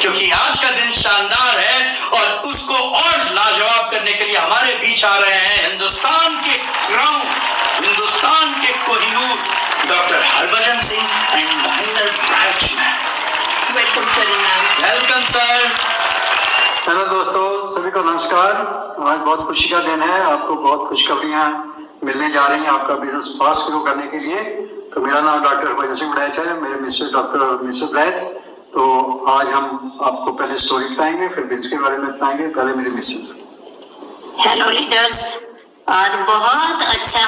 क्योंकि आज का दिन शानदार है और उसको और लाजवाब करने के लिए हमारे बीच आ रहे हैं हिंदुस्तान के क्राउन, हिंदुस्तान के Kohinoor, doctor Harbhajan Singh and Mahendra Brightman. Welcome sir. Welcome sir. Hello दोस्तों, सभी को नमस्कार। आज बहुत खुशी का दिन है, आपको बहुत खुशखबरियां मिलने जा रही हैं आपका बिजनेस फास्ट ग्रो करने के लिए। तो मेरा नाम डॉक्टर हरभजन सिंह ब्रैच है, मेरे मिसेस डॉक्टर मिसेस ब्रैच। तो आज हम आपको पहले स्टोरी बताएंगे, फिर बिजनेस के बारे में बताएंगे। पहले मेरे मिसेस। हेलो लीडर्स, आज बहुत अच्छा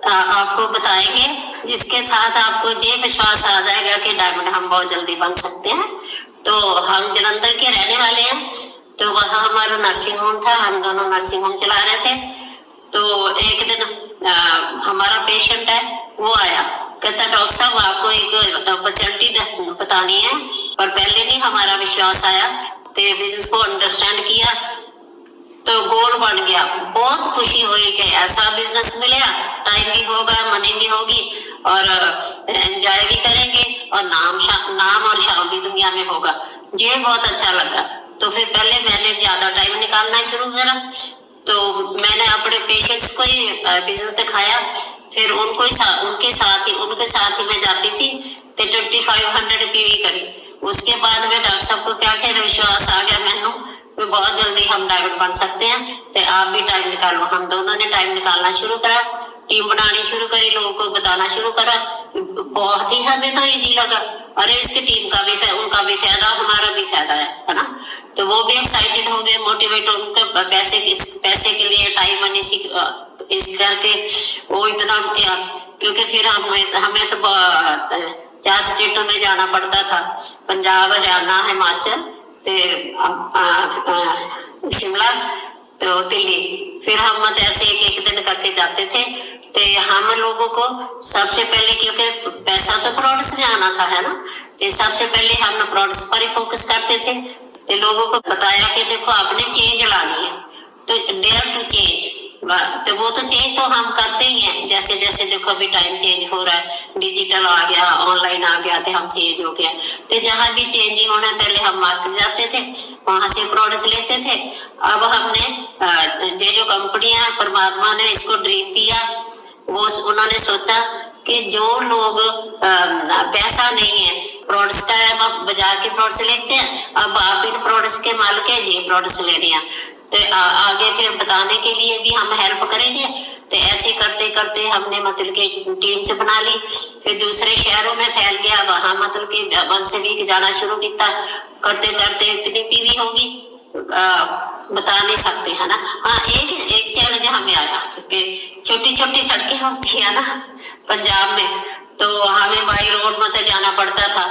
आपको बताएंगे जिसके साथ आपको ये विश्वास आ जाएगा कि डायमंड हम बहुत जल्दी बन सकते हैं। तो हम जलंधर के रहने वाले हैं, तो वहाँ हमारा नर्सिंग होम था, हम दोनों नर्सिंग होम चला रहे थे। तो एक दिन हमारा पेशेंट है, वो आया, कहता डॉक्टर साहब आपको एक अपॉर्चुनिटी बतानी है। पर पहले नहीं हमारा विश्वास आया, तो बिजनेस को अंडरस्टैंड किया, तो गोल बन गया। बहुत खुशी हुई कि ऐसा बिजनेस मिला, टाइम भी होगा, मनी भी होगी और एंजॉय भी करेंगे और नाम और शाम भी दुनिया में होगा। ये बहुत अच्छा लगा। तो फिर पहले मैंने ज्यादा टाइम निकालना शुरू करा, तो मैंने अपने पेशेंट्स को ही बिजनेस दिखाया। फिर उनके साथ ही मैं जाती थी, तो 2500 पीवी करी। उसके बाद में डॉक्टर साहब को क्या कह विश्वास आ गया मैनू, बहुत जल्दी हम डायमंड बन सकते हैं। तो आप भी टाइम निकालो। हम दोनों ने टाइम निकालना शुरू करा, टीम बनानी शुरू करी, लोगों को बताना शुरू करा। बहुत ही हमें तो इजी लगा, अरे इसकी टीम का भी उनका भी फायदा, हमारा भी फायदा है ना। तो वो भी एक्साइटेड हो गए, मोटिवेट उनके पैसे के लिए टाइम मनी इस करके वो इतना किया। क्योंकि फिर हमें तो 4 स्टेटों में जाना पड़ता था, पंजाब, हरियाणा, हिमाचल, शिमला, तो दिल्ली। फिर हम ऐसे एक दिन करके जाते थे। तो हम लोगों को सबसे पहले, क्योंकि पैसा तो प्रोडक्ट्स में आना था, है ना, तो सबसे पहले हम प्रोडक्ट्स पर ही फोकस करते थे। तो लोगों को बताया कि देखो आपने चेंज लानी है, तो डेयर टू चेंज। तो वो तो चेंज तो हम करते ही हैं, जैसे जैसे देखो अभी टाइम चेंज हो रहा है, डिजिटल आ गया, ऑनलाइन आ गया, तो हम चेंज हो गया। तो जहाँ भी चेंज ही होना, पहले हम मार्केट जाते थे, वहां से प्रोडक्ट्स लेते थे। अब हमने ये जो कंपनियां, परमात्मा ने इसको ड्रीम दिया, वो उन्होंने सोचा कि जो लोग पैसा नहीं है प्रोडक्ट्स का, अब बाजार के प्रोडक्ट्स लेते हैं, अब आप इन प्रोडक्ट्स के मालिक हैं, ये प्रोडक्ट्स लेने हैं। तो आगे फिर बताने के लिए भी हम हेल्प करेंगे। तो ऐसे करते करते हमने मतलब कि टीम से बना ली। फिर दूसरे शहरों में फैल गया, वहां मतलब कि 1 से भी जाना शुरू किया। करते करते इतनी पीवी होगी बता नहीं सकते, है ना। हाँ, एक चैलेंज हमें आया कि छोटी छोटी सड़कें होती है ना पंजाब में, तो हमें बाई रोड में तो जाना पड़ता था,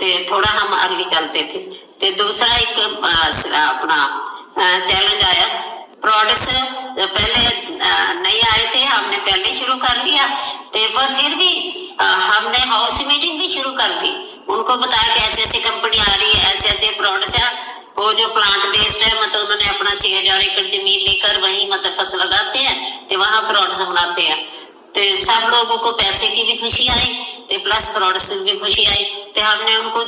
तो थोड़ा हम अर्ली चलते थे। तो दूसरा एक अपना चैलेंज आया, प्रोडक्ट्स पहले नहीं आए थे, हमने पहले शुरू कर लिया। तो पर फिर भी हमने हाउस मीटिंग भी शुरू कर दी, उनको बताया कि ऐसे ऐसे कंपनी आ रही है, ऐसे ऐसे प्रोडक्ट्स है। वो जो प्लांट बेस्ड है, मतलब उन्होंने अपना 6000 एकड़ जमीन लेकर वहीं मतलब फसल लगाते हैं, तो वहां प्रोडक्ट्स बनाते हैं। तो सब लोगों को पैसे की भी खुशी आई, तो प्लस प्रोडक्ट्स की भी खुशी आई। तो हमने उनको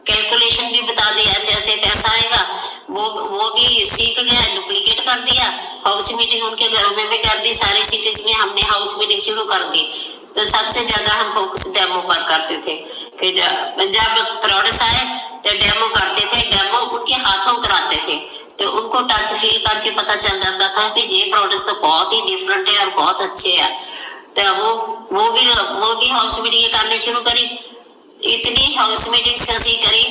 कैलकुलेशन भी बता दी, ऐसे ऐसे पैसा आएगा। वो भी सीख गया, डुप्लीकेट कर दिया। हाउस मीटिंग उनके घरों में भी कर दी, सारी सिटीज में हमने हाउस मीटिंग शुरू कर दी। तो सबसे ज्यादा हम फोकस डेमो पर करते थे कि जब प्रोडक्ट्स आए तो डेमो करते थे, डेमो उनके हाथों कराते थे, तो उनको टच फील करके पता चल जाता था कि ये प्रोडक्ट्स तो बहुत ही डिफरेंट है और बहुत अच्छे हैं। तो वो भी हाउस मीटिंग करनी शुरू करी। इतनी हाउस मीटिंग्स ऐसी करी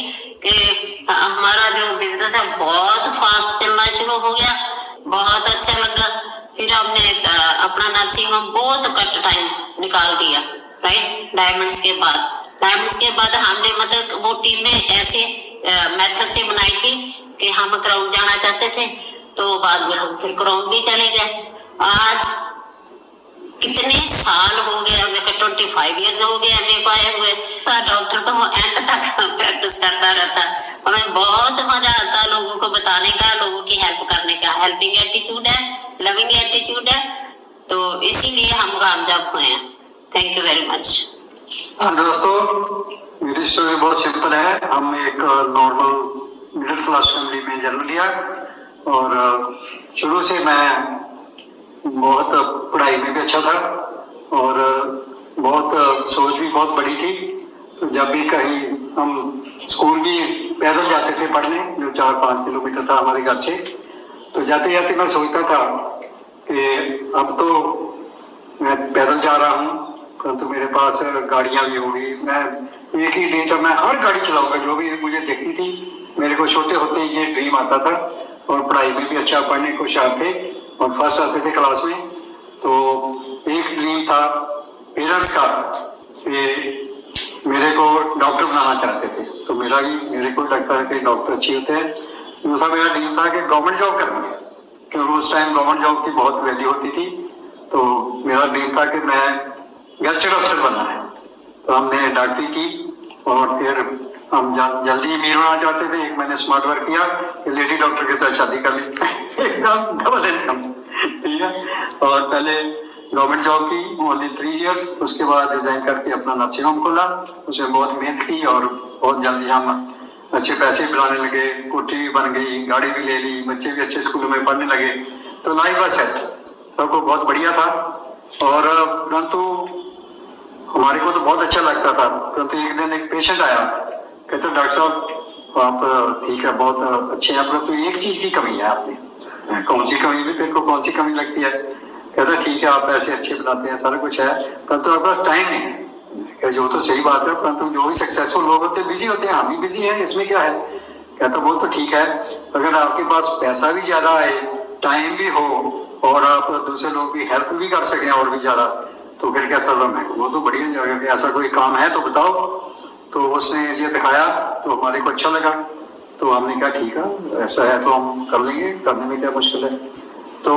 कि हमारा जो बिजनेस है बहुत फास्ट चलना शुरू हो गया, बहुत अच्छा लगा। फिर हमने अपना नर्सिंग होम बहुत कट टाइम निकाल दिया, राइट। डायमंड्स के बाद हमने मतलब वो टीम में ऐसे मेथड से बनाई थी कि हम क्राउन जाना चाहते थे, तो बाद में हम फिर क्राउन भी चले गए। आज कितने साल हो गए हमें, 25 इयर्स हो गए हमें पाए हुए। डॉक्टर तो वो एंड तक प्रैक्टिस करता रहता। हमें बहुत मजा आता लोगों को बताने का, लोगों की हेल्प करने का। हेल्पिंग एटीट्यूड है, लविंग एटीट्यूड है, तो इसीलिए हम कामयाब हुए हैं। Thank you very much. दोस्तों, मेरी स्टोरी बहुत सिंपल है। हम एक नॉर्मल क्लास फैमिली में जन्म लिया और शुरू से मैं बहुत पढ़ाई में भी अच्छा था और बहुत सोच भी बहुत बड़ी थी। तो जब भी कहीं हम स्कूल भी पैदल जाते थे पढ़ने, जो 4-5 किलोमीटर था हमारे घर से, तो जाते जाते मैं सोचता था कि अब तो मैं पैदल जा रहा हूँ, परंतु मेरे पास गाड़ियाँ भी होंगी। मैं एक ही ड्रीम था, मैं हर गाड़ी चलाऊंगा जो भी मुझे दिखती थी। मेरे को छोटे होते ही ये ड्रीम आता था और पढ़ाई में भी अच्छा, पढ़ने को होशियार थे और फर्स्ट आते थे क्लास में। तो एक ड्रीम था पेरेंट्स का कि मेरे को डॉक्टर बनाना चाहते थे, तो मेरे को लगता है कि डॉक्टर अच्छे होते हैं। दूसरा मेरा ड्रीम था कि गवर्नमेंट जॉब करनी है, क्योंकि उस टाइम गवर्नमेंट जॉब की बहुत वैल्यू होती थी। तो मेरा ड्रीम था कि मैं गेस्टेड अफसर बनना है। तो हमने डॉक्टरी की और फिर हम जल्दी अमीर होना चाहते थे। एक मैंने स्मार्ट वर्क किया कि लेडी डॉक्टर के साथ शादी कर ली एकदम डबल इनकम, ठीक है। और पहले गवर्नमेंट जॉब की ओनली 3 इयर्स, उसके बाद रिजाइन करके अपना नर्सिंग होम खोला। उसमें बहुत मेहनत की और बहुत जल्दी हम अच्छे पैसे बनाने लगे, कोठी भी बन गई, गाड़ी भी ले ली, बच्चे भी अच्छे स्कूलों में पढ़ने लगे। तो लाइफ वाज सेट, सबको बहुत बढ़िया था। और परंतु हमारे को तो बहुत अच्छा लगता था। परंतु एक दिन एक पेशेंट आया, कहते डॉक्टर साहब आप ठीक है, बहुत अच्छे हैं, परंतु एक चीज की कमी है आप में। कौन सी कमी भी, तेरे को कौन सी कमी लगती है? कहता ठीक है, आप पैसे अच्छे बनाते हैं, सारा कुछ है, परंतु आपके पास टाइम नहीं है। जो तो सही बात है, परंतु जो भी सक्सेसफुल लोग होते हैं बिजी होते हैं, हम भी बिजी हैं, इसमें क्या है? कहता वो तो ठीक है, अगर आपके पास पैसा भी ज्यादा है, टाइम भी हो और आप दूसरे लोग की हेल्प भी कर सकें और भी ज्यादा, तो फिर कैसा काम है? वो तो बढ़िया जगह, ऐसा कोई काम है तो बताओ। तो उसने ये दिखाया तो हमारे को अच्छा लगा। तो हमने कहा ठीक है, ऐसा है तो हम कर लेंगे, करने में क्या मुश्किल है। तो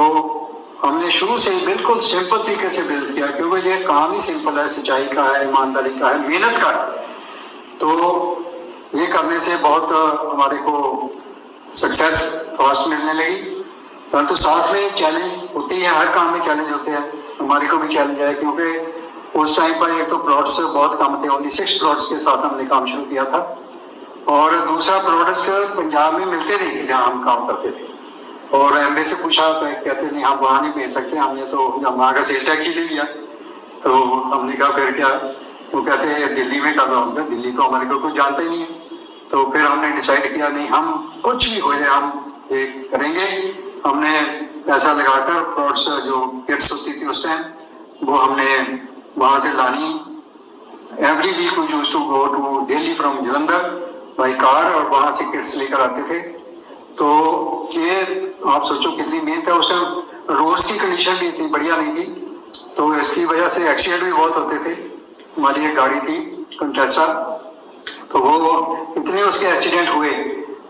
हमने शुरू से बिल्कुल सिंपल तरीके से बिजनेस किया, क्योंकि ये काम ही सिंपल है, सच्चाई का है, ईमानदारी का है, मेहनत का है। तो ये करने से बहुत हमारे को सक्सेस फास्ट मिलने लगी। परंतु साथ में चैलेंज होते हैं, हर काम में चैलेंज होते हैं, हमारे को भी चैलेंज है। क्योंकि उस टाइम पर एक तो प्लॉट्स बहुत कम थे, ओनली 6 प्लॉट्स के साथ हमने काम शुरू किया था। और दूसरा प्रोडक्ट्स पंजाब में मिलते नहीं थे जहाँ हम काम करते थे। और एमबी से पूछा तो कहते नहीं, हम वहाँ नहीं भेज सकते, हमने तो वहाँ का सेल टैक्स ही ले लिया। तो हमने कहा फिर क्या? तो कहते हैं दिल्ली में कर रहा हूँ। दिल्ली तो हमारे को कोई जानता ही नहीं है। तो फिर हमने डिसाइड किया नहीं, हम कुछ भी हो जाए हम ये करेंगे। हमने पैसा लगाकर प्लॉट्स जो किट्स होती थी उस टाइम, वो हमने वहाँ से लानी। Every week we used to go to Delhi from Jalandhar by car, और वहाँ से किट्स लेकर आते थे। तो ये आप सोचो कितनी मेहनत है। उस टाइम रोड्स की कंडीशन भी इतनी बढ़िया नहीं थी, तो इसकी वजह से एक्सीडेंट भी बहुत होते थे। हमारी एक गाड़ी थी कंटेसा, तो वो इतने उसके एक्सीडेंट हुए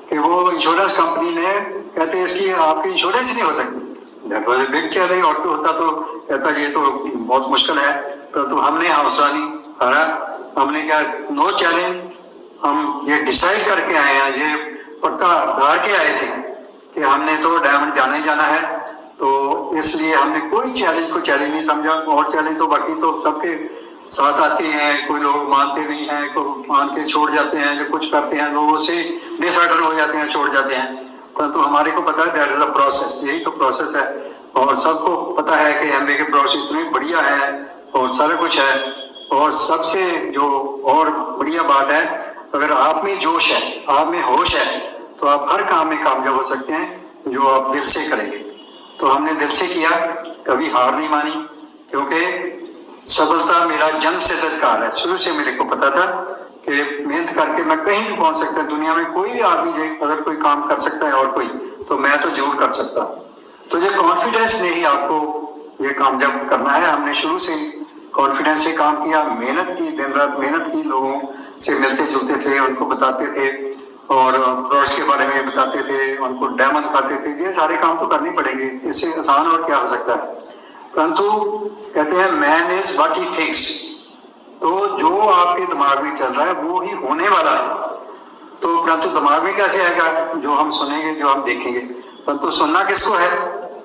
कि वो इंश्योरेंस कंपनी ने कहते इसकी आपकी इंश्योरेंस ही नहीं हो सकती। That was a big challenge. और होता तो कहता ये तो बहुत मुश्किल है, परंतु हमने हौसला नहीं हारा। हमने क्या, नो चैलेंज, हम ये डिसाइड करके आए हैं, ये पक्का धार के आए थे कि हमने तो डायमंड जाना ही जाना है। तो इसलिए हमने कोई चैलेंज को चैलेंज नहीं समझा। और चैलेंज तो बाकी तो सबके साथ आते हैं, कोई लोग मानते नहीं हैं, कोई मान के छोड़ जाते हैं, जो कुछ करते हैं लोगों से डिसऑर्डर हो जाते हैं, छोड़ जाते हैं। परंतु हमारे को पता है दैट इज अ प्रोसेस, यही तो प्रोसेस है। और सबको पता है कि एमबी के प्रोसेस इतनी बढ़िया है और सारा कुछ है। और सबसे जो और बढ़िया बात है, अगर आप में जोश है, आप में होश है, तो आप हर काम में कामयाब हो सकते हैं जो आप दिल से करेंगे। तो हमने दिल से किया, कभी हार नहीं मानी, क्योंकि सफलता मेरा जन्म से अधिकार है। शुरू से मेरे को पता था कि मेहनत करके मैं कहीं भी पहुंच सकता है। दुनिया में कोई भी आदमी अगर कोई काम कर सकता है और कोई, तो मैं तो जरूर कर सकता। तो ये कॉन्फिडेंस ने ही आपको ये कामयाब करना है। हमने शुरू से कॉन्फिडेंस से काम किया, मेहनत की, दिन रात मेहनत की, लोगों से मिलते जुलते थे, उनको बताते थे और प्रोडक्ट्स के बारे में बताते थे, उनको डेमो दिखाते थे। ये सारे काम तो करने पड़ेंगे, इससे आसान और क्या हो सकता है। परंतु कहते हैं man is what he thinks. तो जो आपके दिमाग में चल रहा है वो ही होने वाला है। तो परंतु दिमाग में कैसे आएगा? जो हम सुनेंगे, जो हम देखेंगे। परंतु सुनना किसको है?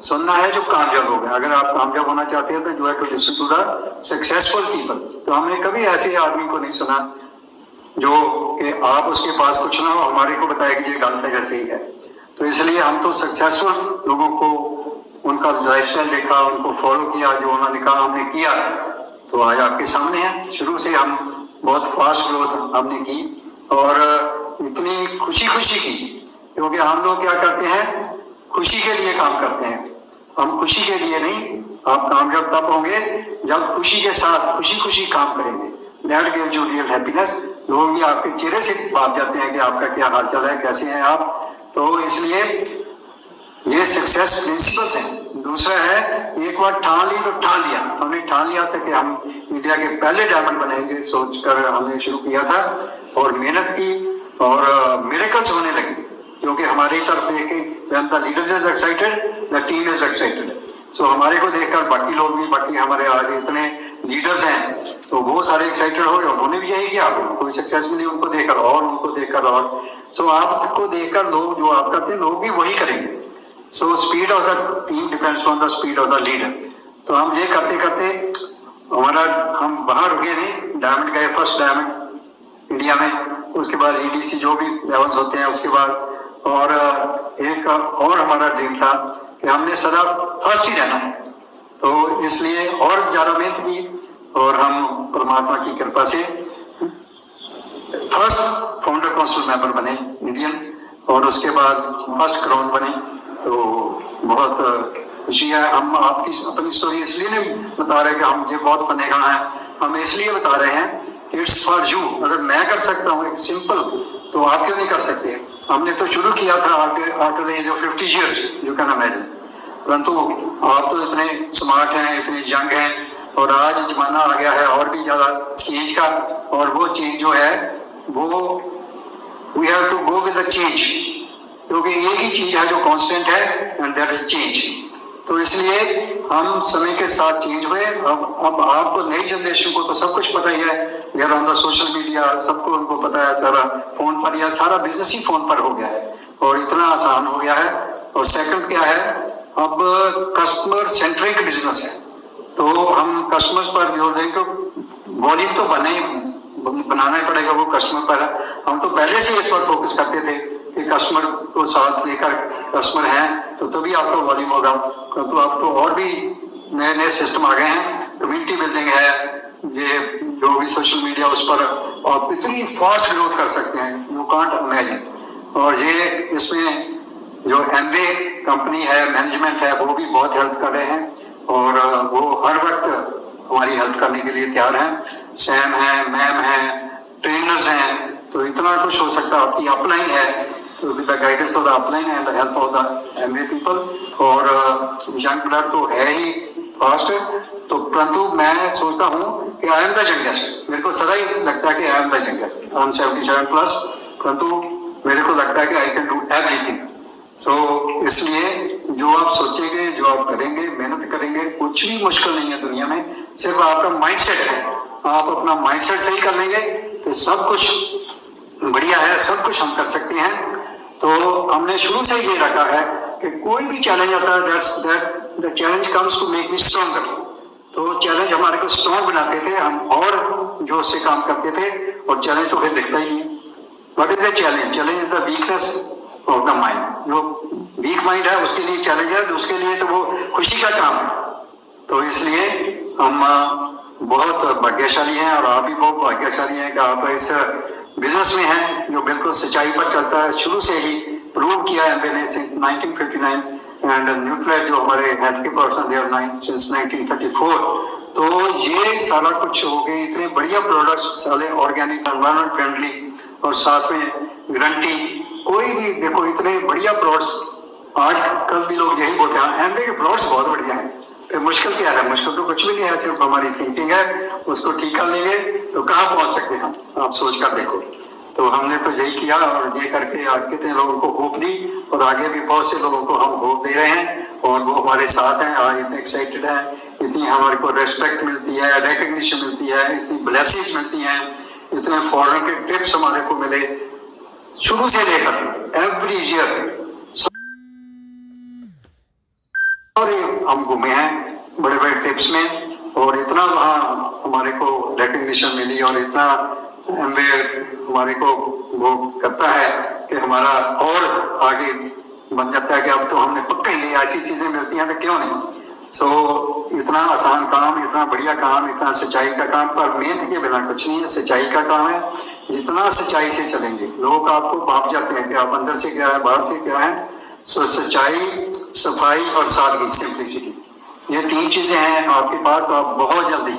सुनना है जो कामयाब हो गया। अगर आप कामयाब होना चाहते हैं तो जो है to listen to the successful people. तो हमने कभी ऐसे आदमी को नहीं सुना जो कि आप उसके पास कुछ ना हो, हमारे को बताए कि ये गलत है या सही है। तो इसलिए हम तो सक्सेसफुल लोगों को उनका लाइफस्टाइल देखा, उनको फॉलो किया, जो उन्होंने कहा हमने किया, तो आज आपके सामने है। शुरू से हम बहुत फास्ट ग्रोथ हमने की और इतनी खुशी खुशी की, क्योंकि हम लोग क्या करते हैं, खुशी के लिए काम करते हैं। हम खुशी के लिए नहीं, आप कामयाब तब होंगे जब खुशी के साथ खुशी खुशी काम करेंगे। That gives you real happiness. लोग भी आपके चेहरे से भाग जाते हैं कि आपका क्या हाल चाल है, कैसे हैं आप। तो इसलिए ये सक्सेस प्रिंसिपल्स हैं। दूसरा है, एक बार ठान ली तो ठान लिया। हमने ठान लिया था कि हम इंडिया के पहले डायमंड बनेंगे, सोचकर हमने शुरू किया था और मेहनत की और मिरेकल्स होने लगी, क्योंकि हमारी तरफ देखे when the leaders is excited, the team is excited. So हमारे को देखकर बाकी लोग भी, बाकी हमारे आगे इतने लीडर्स हैं, तो वो सारे एक्साइटेड हो गए। उन्होंने भी यही किया, कोई सक्सेस मिली उनको देखकर और उनको देखकर और। सो आपको देखकर लोग जो आप करते हैं, लोग भी वही करेंगे। So speed of the team depends on the speed of the leader. तो हम ये करते करते हमारा, हम बाहर रुके नहीं, डायमंड गए, फर्स्ट डायमंड इंडिया में, उसके बाद ईडीसी जो भी लेवल्स होते हैं उसके बाद, और एक और हमारा ड्रीम था कि हमने सदा फर्स्ट ही रहना है। तो इसलिए और ज्यादा मेहनत की और हम परमात्मा की कृपा से फर्स्ट फाउंडर काउंसिल मेंबर बने इंडियन, और उसके बाद फर्स्ट क्राउन बने। तो बहुत खुशी है। हम आपकी अपनी स्टोरी इसलिए नहीं बता रहे कि हम ये बहुत बनेगा है, हम इसलिए बता रहे हैं कि इट्स फॉर यू। अगर मैं कर सकता हूँ एक सिंपल, तो आप क्यों नहीं कर सकते। हमने तो शुरू किया था after age of 50 years, you can imagine. परंतु आप तो इतने स्मार्ट हैं, इतने यंग हैं, और आज जमाना आ गया है और भी ज्यादा चेंज का, और वो चेंज जो है वो we have to go with the change, क्योंकि एक ही चीज है जो कांस्टेंट है, एंड दैट इज चेंज। तो इसलिए हम समय के साथ चेंज हुए। अब आपको नई जनरेशन को तो सब कुछ पता ही है, यार ऑन द सोशल मीडिया सबको उनको पता है, सारा फोन पर, या सारा बिजनेस ही फोन पर हो गया है और इतना आसान हो गया है। और सेकंड क्या है, अब कस्टमर सेंट्रिक बिजनेस है, तो हम कस्टमर्स पर जोर दें कि वॉल्यूम तो बनाना ही पड़ेगा, वो कस्टमर पर है। हम तो पहले से इस पर फोकस करते थे कि कस्टमर को साथ लेकर, कस्टमर हैं तो तभी आपका वॉल्यूम होगा। तो अब तो और भी नए नए सिस्टम आ गए हैं, कम्युनिटी बिल्डिंग है, ये जो भी सोशल मीडिया उस पर आप इतनी फास्ट ग्रोथ कर सकते हैं, यू कांट इमेजिन। और ये इसमें जो एमवे कंपनी है, मैनेजमेंट है, वो भी बहुत हेल्प कर रहे हैं, और वो हर वक्त हमारी हेल्प करने के लिए तैयार हैं। सैम है, मैम है, ट्रेनर्स हैं, तो इतना कुछ हो सकता है। आपकी अपलाइन है, तो with the guidance of the upline and the help of the Amway people, और यंग ब्लड तो है ही फास्ट। तो परंतु मैं सोचता हूँ कि आई एम द यंगेस्ट, मेरे को सदा ही लगता है कि I am the youngest, I am 77+, परंतु मेरे को लगता है कि आई कैन डू एवरीथिंग। सो इसलिए जो आप सोचेंगे, जो आप करेंगे, मेहनत करेंगे, कुछ भी मुश्किल नहीं है दुनिया में, सिर्फ आपका माइंडसेट है। आप अपना माइंडसेट सही कर लेंगे तो सब कुछ बढ़िया है, सब कुछ हम कर सकते हैं। तो हमने शुरू से ये रखा है कि कोई भी चैलेंज आता है, that the challenge comes to make me stronger. तो चैलेंज हमारे को स्ट्रॉन्ग बनाते थे, हम और जो उससे काम करते थे, और चैलेंज तो फिर दिखता ही नहीं। What is the challenge? Challenge is the weakness of the mind. जो वीक माइंड है उसके लिए चैलेंज है, उसके लिए तो वो खुशी का काम है। तो इसलिए हम बहुत भाग्यशाली हैं, और आप भी बहुत भाग्यशाली हैं कि आप इस बिजनेस में हैं जो बिल्कुल सच्चाई पर चलता है। शुरू से ही प्रूव किया है मैंने 1959, एंड न्यूट्रेट जो हमारे हेल्थ के पर्सन देयर 1934। तो ये सारा कुछ हो गए, इतने बढ़िया प्रोडक्ट्स, सारे ऑर्गेनिक, एनवायरमेंट फ्रेंडली, और साथ में गारंटी। कोई भी देखो इतने बढ़िया प्रोडक्ट्स, आज कल भी लोग यही बोलते हैं एमवे के प्रोडक्ट्स बहुत बढ़िया है। फिर मुश्किल क्या है? मुश्किल तो कुछ भी नहीं है, सिर्फ हमारी थिंकिंग है। उसको ठीक कर लेंगे तो कहाँ पहुंच सकते हैं हम, आप सोच कर देखो। तो हमने तो यही किया, और ये करके आज कितने लोगों को होप दी, और आगे भी बहुत से लोगों को हम होप दे रहे हैं, और वो हमारे साथ हैं। आज इतने एक्साइटेड हैं, इतनी हमारे को रेस्पेक्ट मिलती है, रिकग्निशन मिलती है, इतनी ब्लेसिंग्स मिलती हैं, इतने फॉरेन के टिप्स हमारे को मिले शुरू से लेकर एवरी ईयर। और हम घूमे हैं बड़े बड़े ट्रिप्स में, और इतना वहाँ हमारे को रिकग्निशन मिली, और इतना एमवे हमारे को वो करता है कि हमारा और आगे बन जाता है कि अब तो हमने पक्का ही ऐसी चीजें मिलती हैं तो क्यों नहीं। सो इतना आसान काम, इतना बढ़िया काम, इतना सच्चाई का काम, पर मेहनत के बिना कुछ नहीं है। सच्चाई का काम है, जितना सच्चाई से चलेंगे लोग आपको भाप जाते हैं कि आप अंदर से क्या है बाहर से क्या है। सो सच्चाई, सफाई और सादगी, सिंपलिसिटी, ये 3 चीजें हैं आपके पास तो आप बहुत जल्दी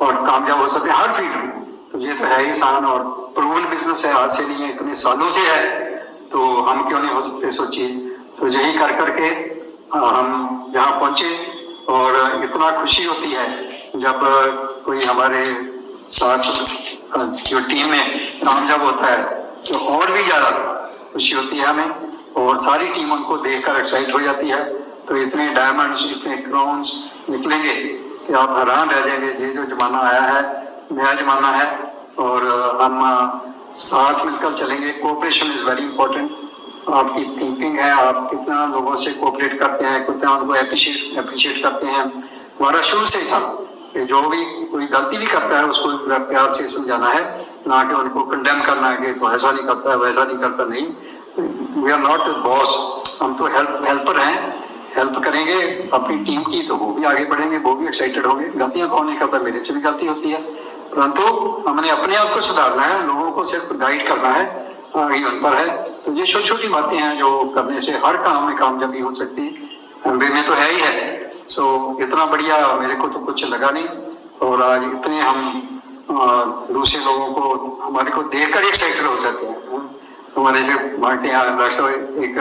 और कामयाब हो सकते हैं हर फील्ड में। तो ये तो है ही आसान और प्रूवन बिजनेस है, आज से नहीं है, इतने सालों से है, तो हम क्यों नहीं हो सकते। सोचिए, तो यही कर करके हम यहाँ पहुंचे और इतना खुशी होती है जब कोई हमारे साथ जो टीम में कामयाब होता है तो और भी ज्यादा खुशी होती है हमें, और सारी टीम उनको देखकर एक्साइट हो जाती है। तो इतने डायमंड्स, इतने क्राउन्स निकलेंगे कि आप हैरान रह जाएंगे। ये जो जमाना आया है नया जमाना है और हम साथ मिलकर चलेंगे। Cooperation is very important. आपकी थिंकिंग है, आप कितना लोगों से कोऑपरेट करते हैं, कितना उनको अप्रिशिएट करते हैं। हमारा शुरू से था कि जो भी कोई गलती भी करता है उसको प्यार से समझाना है, ना कि उनको कंडेम करना है कि तो ऐसा नहीं करता है वैसा नहीं करता। नहीं, we are not the boss, हम तो हेल्पर हैं। हेल्प करेंगे अपनी टीम की तो वो भी आगे बढ़ेंगे, वो भी एक्साइटेड होंगे। गलतियां कौन नहीं करता, मेरे से भी गलती होती है, परंतु हमने अपने आप को सुधारना है, लोगों को सिर्फ गाइड करना है, आगे उन पर है। तो ये छोटी छोटी बातें हैं जो करने से हर काम में कामयाबी हो सकती है। एमबीए में तो है ही है। सो इतना बढ़िया मेरे को तो कुछ लगा नहीं, और आज इतने हम दूसरे लोगों को हमारे को देखकर एक्साइटेड हो जाते हैं। हमारे से बांटते हैं एक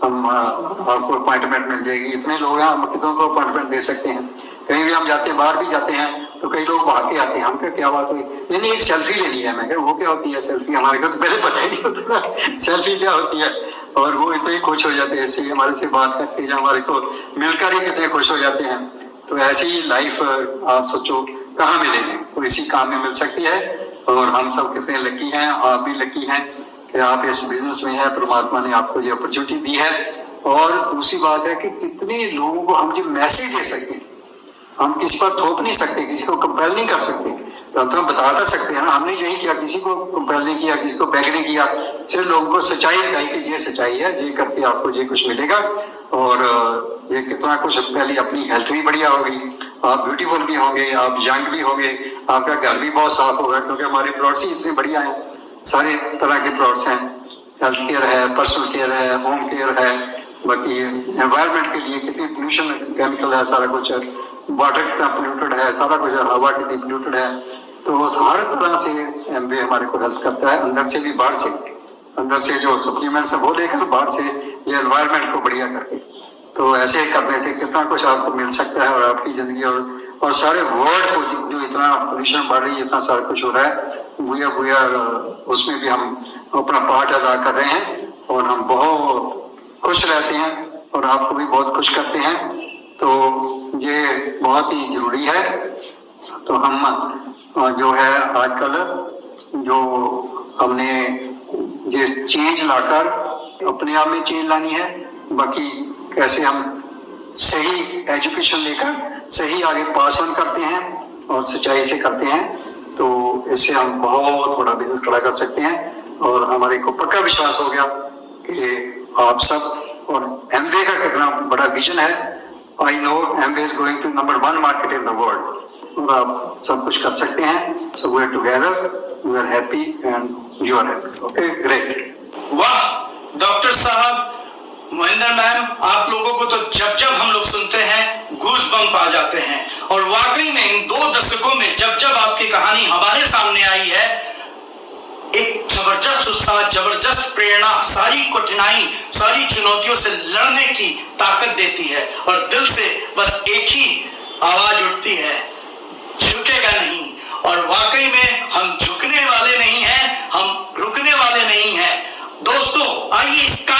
हम आपको अपॉइंटमेंट मिल जाएगी, इतने लोग हैं हम कितनों को अपॉइंटमेंट दे सकते हैं। कहीं भी हम जाते हैं, बाहर भी जाते हैं तो कई लोग भाग के आते हैं, हम क्या बात हुई, नहीं एक सेल्फी लेनी है। मैं वो क्या होती है सेल्फी, हमारे को तो पहले पता ही नहीं होता था सेल्फी क्या होती है, और वो इतने खुश हो जाते हैं ऐसे हमारे से बात करके, या हमारे को मिलकर ही कितने खुश हो जाते हैं। तो ऐसी लाइफ आप सोचो कहाँ मिलेगी, तो इसी काम में मिल सकती है। और हम सब कितने लकी हैं, आप भी लकी हैं कि आप इस बिजनेस में हैं, परमात्मा ने आपको ये अपॉर्चुनिटी दी है। और दूसरी बात है कि कितने लोगों को हम जो मैसेज दे सकते हैं, हम किसी पर थोप नहीं सकते, किसी को कंपेल नहीं कर सकते, तो हम बता सकते हैं ना। हमने यही किया, किसी को कंपेल नहीं किया, किसी को बैग नहीं किया, सिर्फ लोगों को सच्चाई बताई कि ये सच्चाई है, ये करके आपको ये कुछ मिलेगा। और ये कितना कुछ, पहले अपनी हेल्थ भी बढ़िया होगी, आप ब्यूटीफुल भी होंगे, आप यंग भी होंगे, आपका घर भी बहुत साफ होगा, क्योंकि हमारे प्लॉट्स ही इतने बढ़िया हैं, सारे तरह के प्लॉट्स हैं। हेल्थ केयर है, पर्सनल केयर है, होम केयर है, बाकी एनवायरनमेंट के लिए कितनी पोल्यूशन केमिकल है, सारा कुछ है, वाटर कितना पोल्यूटेड है, सारा कुछ है, हवा कितनी पोल्यूटेड है। तो हर तरह से एमबीए हमारे को हेल्प करता है, अंदर से भी बाहर से। अंदर से जो सप्लीमेंट्स है वो लेकर, बाहर से ये एनवायरनमेंट को बढ़िया करके। तो ऐसे करने से कितना कुछ आपको मिल सकता है, और आपकी जिंदगी और सारे वर्ल्ड को जो इतना पोल्यूशन बढ़ रही है, इतना सारा कुछ हो रहा है, वी आर उसमें भी हम अपना पार्ट अदा कर रहे हैं, और हम बहुत खुश रहते हैं और आपको भी बहुत खुश करते हैं। तो ये बहुत ही जरूरी है। तो हम जो है आजकल जो हमने ये चेंज लाकर अपने आप में चेंज लानी है, बाकी कैसे हम सही एजुकेशन लेकर सही आगे पास ऑन करते हैं और सच्चाई से करते हैं, तो इससे हम बहुत बड़ा बिजनेस खड़ा कर सकते हैं। और हमारे को पक्का विश्वास हो गया कि आप सब, और एमवे का कितना बड़ा विजन है। I know Amway is going to number 1 market in the world, और आप सब कुछ कर सकते हैं। So we are together, we are happy and you are happy. Okay, great. वाह डॉक्टर साहब, महेंद्र मैम, आप लोगों को तो जब जब हम लोग सुनते हैं गूज बम्प आ जाते हैं। और वाकई में इन 2 दशकों में जब जब आपकी कहानी हमारे सामने आई है, एक जबरदस्त उत्साह, जबरदस्त प्रेरणा, सारी कठिनाई, सारी चुनौतियों से लड़ने की ताकत देती है। और दिल से बस एक ही आवाज उठती है, झुकेगा नहीं। और वाकई में हम झुकने वाले नहीं हैं, हम रुकने वाले नहीं हैं। दोस्तों आइए इसका